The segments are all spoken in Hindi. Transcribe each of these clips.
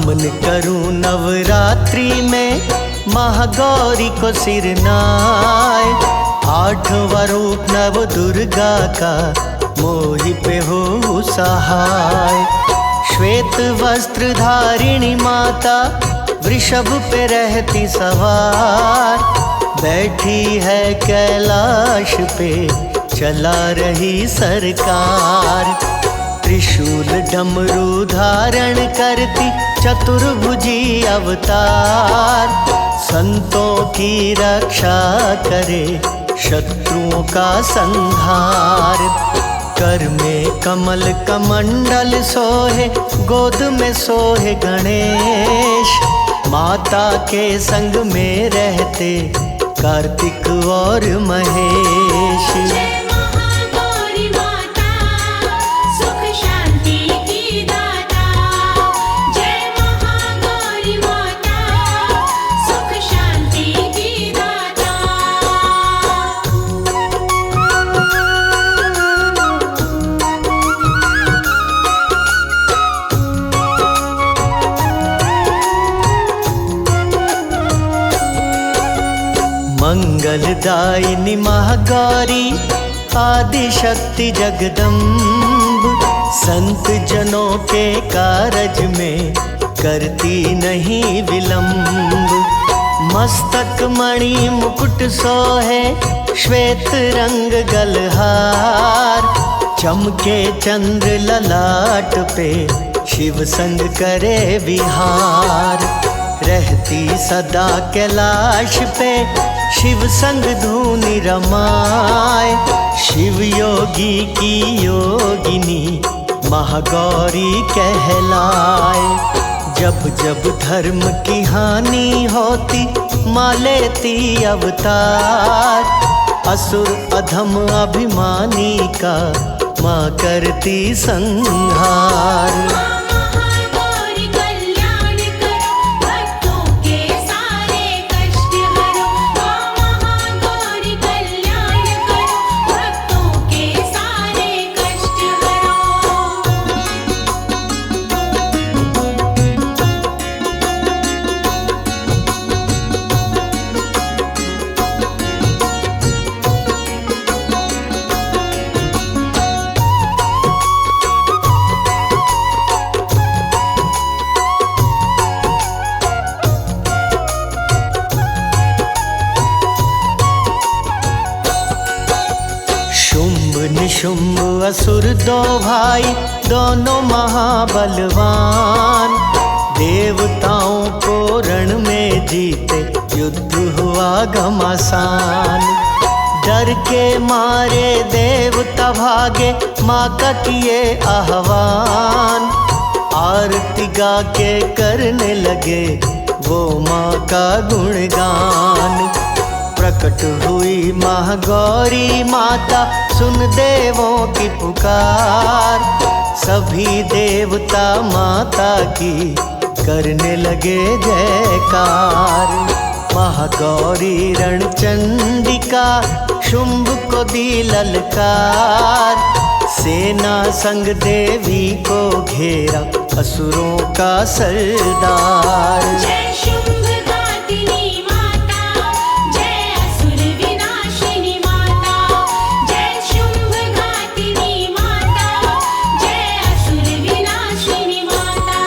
नमन करूं नवरात्रि में महागौरी को सिरनाए। आठवां रूप नव दुर्गा का मोहि पे हो सहाय। श्वेत वस्त्र धारिणी माता वृषभ पे रहती सवार। बैठी है कैलाश पे चला रही सरकार। त्रिशूल डमरू धारण करती चतुर्भुजी अवतार। संतों की रक्षा करे शत्रुओं का संहार। कर में कमल कमंडल सोहे गोद में सोहे गणेश। माता के संग में रहते कार्तिक और महेश। जय महागौरी माता सुख शांति की दाता। जय महागौरी माता सुख शांति की दाता। मंगलदायिनी महागौरी आदिशक्ति जगदम्ब। संत जनों के कारज में करती नहीं विलंब। मस्तक मणि मुकुट सोहे श्वेत रंग गलहार। चमके चंद्र ललाट पे शिव संग करे विहार। रहती सदा कैलाश पे शिव संग धूनि रमाए। शिव योगी की योगिनी महागौरी कहलाए। जब जब धर्म की हानि होती माँ लेती अवतार। असुर अधम अभिमानी का माँ करती संहार। महागौरी कल्याण करो भक्तों के सारे कष्ट हरो। महागौरी कल्याण करो भक्तों के सारे कष्ट हरो। शुंभ निशुंभ असुर दो भाई दोनों महाबलवान। देवताओं को रण में जीते युद्ध हुआ घमासान। डर के मारे देवता भागे माँ का किए आह्वान। आरती गा के करने लगे वो माँ का गुणगान। प्रकट हुई महागौरी माता सुन देवों की पुकार। सभी देवता माता की करने लगे जयकार। महागौरी रणचंडिका शुंभ को दी ललकार। सेना संग देवी को घेरा असुरों का सरदार। जय शुंभघातिनी माता जय असुर विनाशिनी माता। जय शुंभघातिनी माता जय असुर विनाशिनी माता।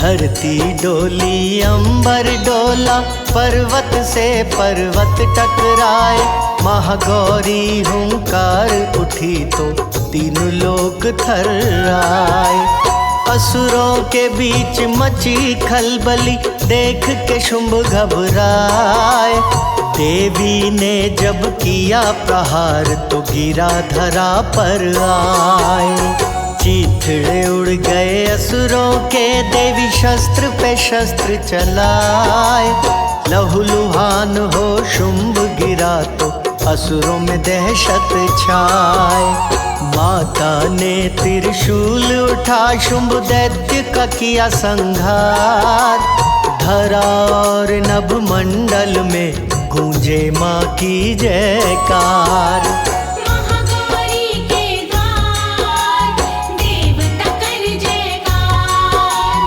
धरती डोली अंबर डोला पर्वत से पर्वत टकराए। महागौरी हुंकार उठी तो तीनों लोक थर्राए। असुरों के बीच मची खलबली देख के शुंभ घबराए। देवी ने जब किया प्रहार तो गिरा धरा पर आए। चीथड़े उड़ गए असुरों के देवी शस्त्र पे शस्त्र चलाए। लहूलुहान हो शुंभ गिरा तो असुरों में दहशत छाए। माता ने त्रिशूल उठा शुंभ दैत्य का किया संहार। धरा और नभ मंडल में गूंजे माँ की जयकार। महागौरी के द्वार देवता कर जयकार।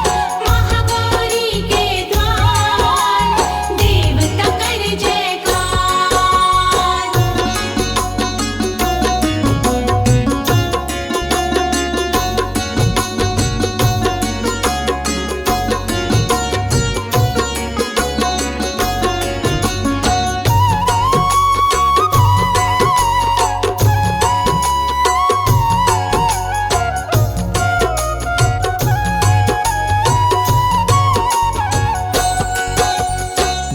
महागौरी के द्वार देवता कर जयकार।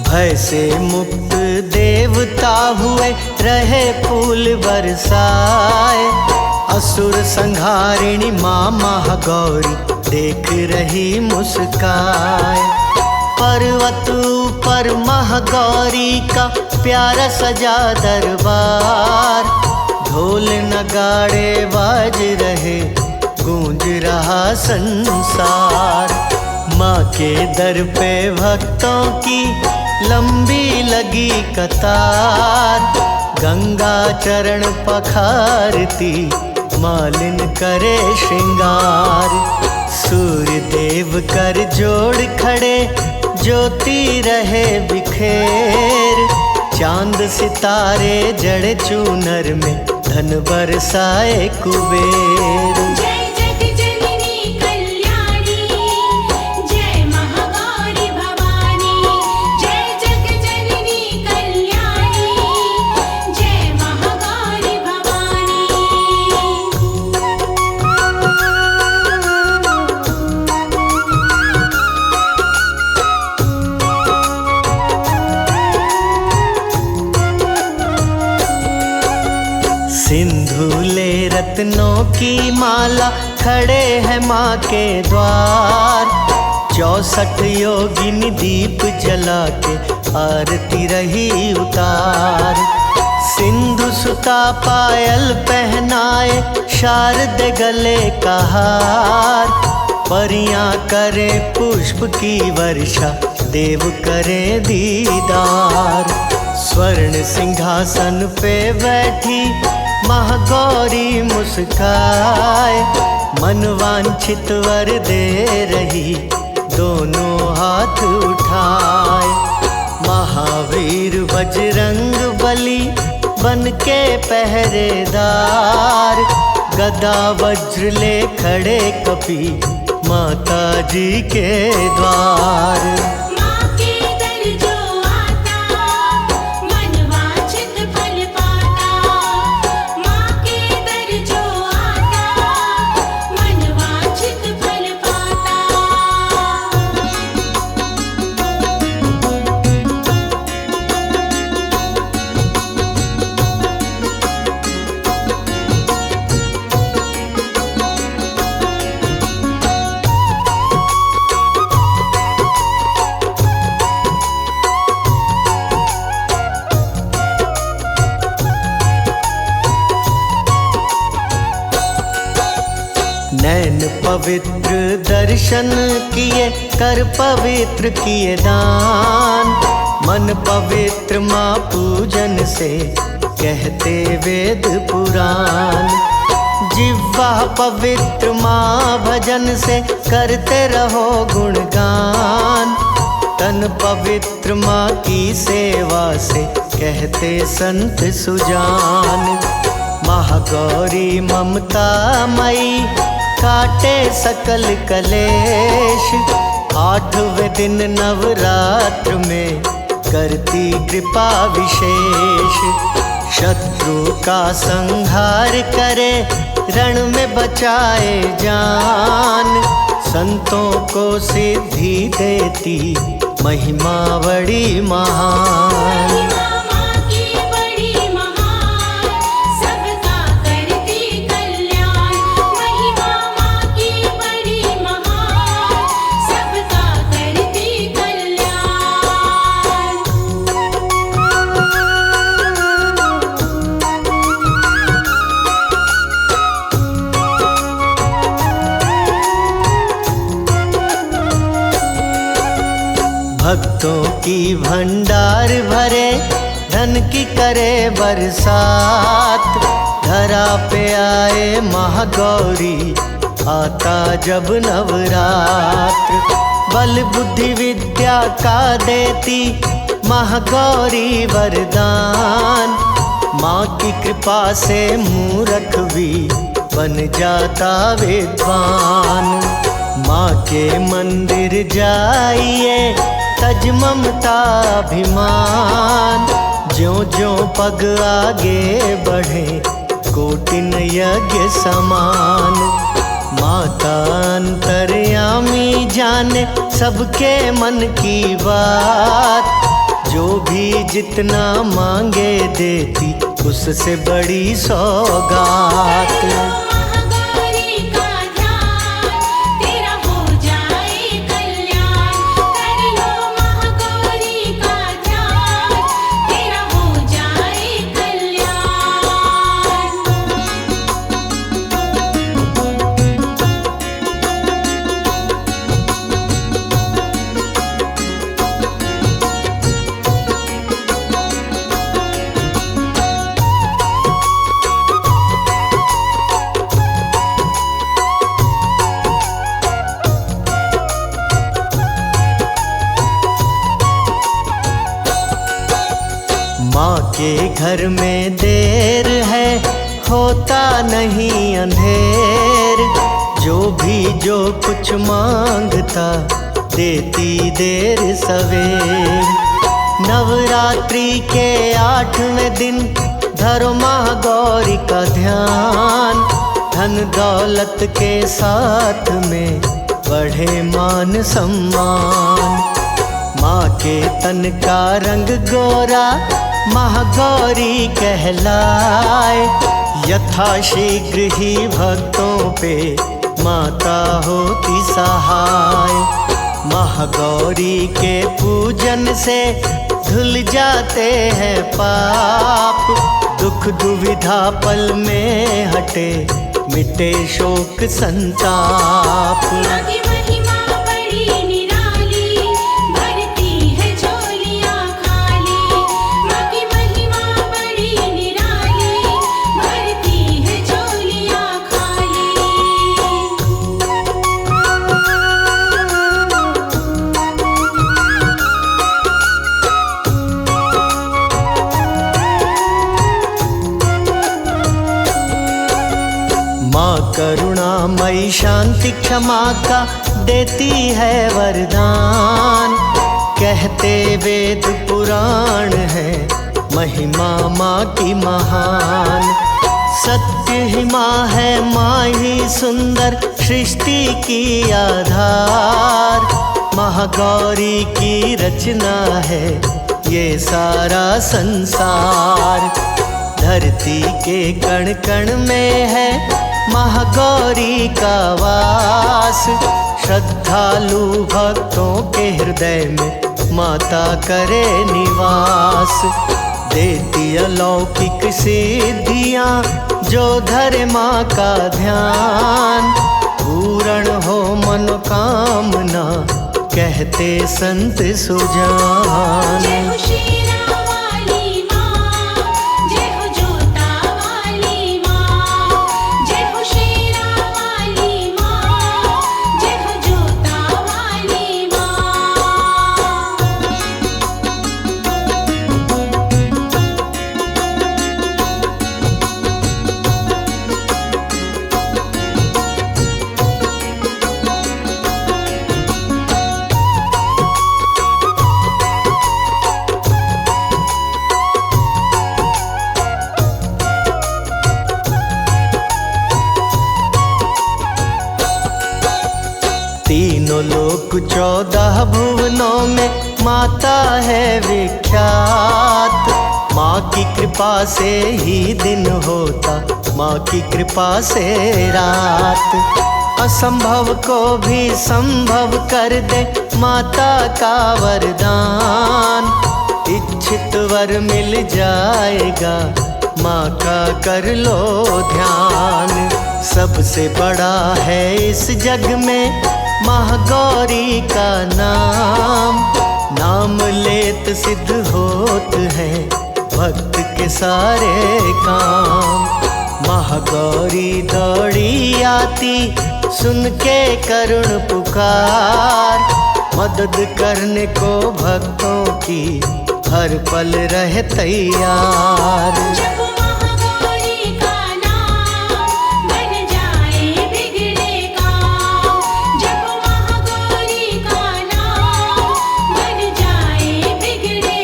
भय से मुक्त देवता हुए रहे फूल बरसाए। असुर संहारिणी माँ महागौरी देख रही मुस्काए। पर्वत ऊपर महागौरी का प्यारा सजा दरबार। ढोल नगाड़े बाज रहे गूंज रहा संसार। माँ के दर पे भक्तों की लंबी लगी कतार। गंगा चरण पखारती मालिन करे श्रृंगार। सूर्य देव कर जोड़ खड़े ज्योति रहे बिखेर। चांद सितारे जड़े चूनर में धन बरसाए कुबेर। जय जग जननी कल्याणी जय महागौरी भवानी। जय जग जननी कल्याणी जय महागौरी भवानी। सिंधुले रत्नों की माला खड़े हैं माँ के द्वार। 64 योगिनी दीप जला के आरती रही उतार। सिंधु सुता पायल पहनाए शारद गले का हार। परियां करे पुष्प की वर्षा देव करे दीदार। स्वर्ण सिंहासन पे बैठी महागौरी मुस्काए। मन वांछित वर दे रही दोनों हाथ उठाए। महावीर बजरंग बली बन के पहरेदार। गदा वज्र ले खड़े कपि माता जी के द्वार। माँ के दर जो आता मन वांछित फल पाता। माँ के दर जो आता मन वांछित फल पाता। नैन पवित्र दर्शन किए कर पवित्र किए दान। मन पवित्र माँ पूजन से कहते वेद पुराण। जिह्वा पवित्र माँ भजन से करते रहो गुणगान। तन पवित्र माँ की सेवा से कहते संत सुजान। महागौरी ममता मई काटे सकल कलेश। 8वें दिन नवरात्र में करती कृपा विशेष। शत्रु का संहार करे रण में बचाए जान। संतों को सिद्धि देती महिमा बड़ी महान। माँ की बड़ी महान सबका करती कल्याण। महिमा माँ की बड़ी महान सबका करती कल्याण। भक्तों की भंडार भरे, धन की करे बरसात। धरा पे आए महागौरी, आता जब नवरात्र। बल बुद्धि विद्या का देती महागौरी वरदान। माँ की कृपा से मूर्ख भी बन जाता विद्वान। माँ के मंदिर जाइए, तज ममता अभिमान। ज्यों ज्यों पग आगे बढ़े, कोटिन यज्ञ समान। माता अंतर्यामी जाने सबके मन की बात। जो भी जितना मांगे देती, उससे बड़ी सौगात। महागौरी का ध्यान, तेरा हो जाए कल्याण। कर लो महागौरी का ध्यान, तेरा हो जाए कल्याण। माँ के घर में देर है, होता नहीं अंधेर। जो भी जो कुछ मांगता, देती देर सवेर। नवरात्रि के 8वें दिन धरो महागौरी का ध्यान। धन दौलत के साथ में बढ़े मान सम्मान। माँ के तन का रंग गोरा, महागौरी कहलाए। यथाशीघ्र ही भक्तों पे माता होती सहाय। महागौरी के पूजन से धुल जाते हैं पाप। दुख दुविधा पल में हटे, मिटे शोक संताप। माँ की महिमा बड़ी निराली, भरती है झोलियाँ खाली। माँ की महिमा बड़ी निराली, भरती है झोलियाँ खाली। माँ करुणामयी शांति क्षमा का देती है वरदान। कहते वेद पुराण है, महिमा माँ की महान। सत्य ही माँ है, माँ ही सुंदर सृष्टि की आधार। महागौरी की रचना है ये सारा संसार। धरती के कण कण में है महागौरी का वास। श्रद्धालु भक्तों के हृदय में माता करे निवास। देती अलौकिक सिद्धियाँ जो धरे माँ का ध्यान। पूर्ण हो मनोकामना, कहते संत सुजान। जय हो शेरा वाली माँ, जय हो जोता वाली माँ। जय हो शेरा वाली माँ, जय हो जोता वाली माँ। तीनों लोक 14 भुवनों में माता है विख्यात। माँ की कृपा से ही दिन होता, माँ की कृपा से रात। असंभव को भी संभव कर दे माता का वरदान। इच्छित वर मिल जाएगा, माँ का कर लो ध्यान। सबसे बड़ा है इस जग में महागौरी का नाम। नाम लेत सिद्ध होत हैं भक्त के सारे काम। महागौरी दौड़ी आती सुन के करुण पुकार, मदद करने को भक्तों की हर पल रहे तैयार। जप महागौरी का नाम बन जाए बिगड़े काम। जप महागौरी का नाम बन जाए बिगड़े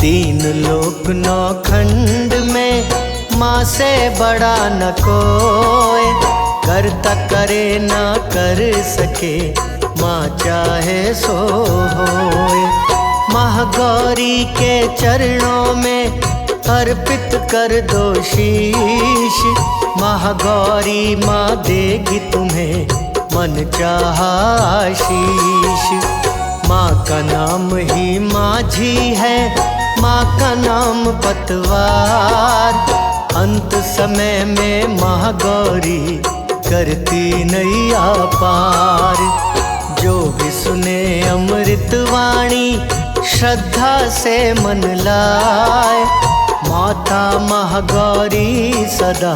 तीन लोक नौ खंड में माँ से बड़ा न कोई, करता करे न कर सके माँ चाहे सो होए। महागौरी के चरणों में अर्पित कर दो शीश, महागौरी माँ देगी तुम्हें मन चाहा आशीष। माँ का नाम ही माझी है, माँ का नाम पतवार, अंत समय में महागौरी करती नैया पार। जो भी सुने अमृत वाणी श्रद्धा से मन लाए, माता महागौरी सदा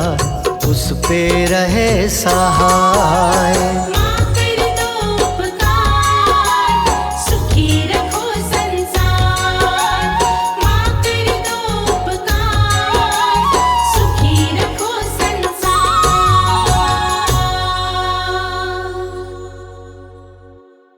उस पे रहे सहाय।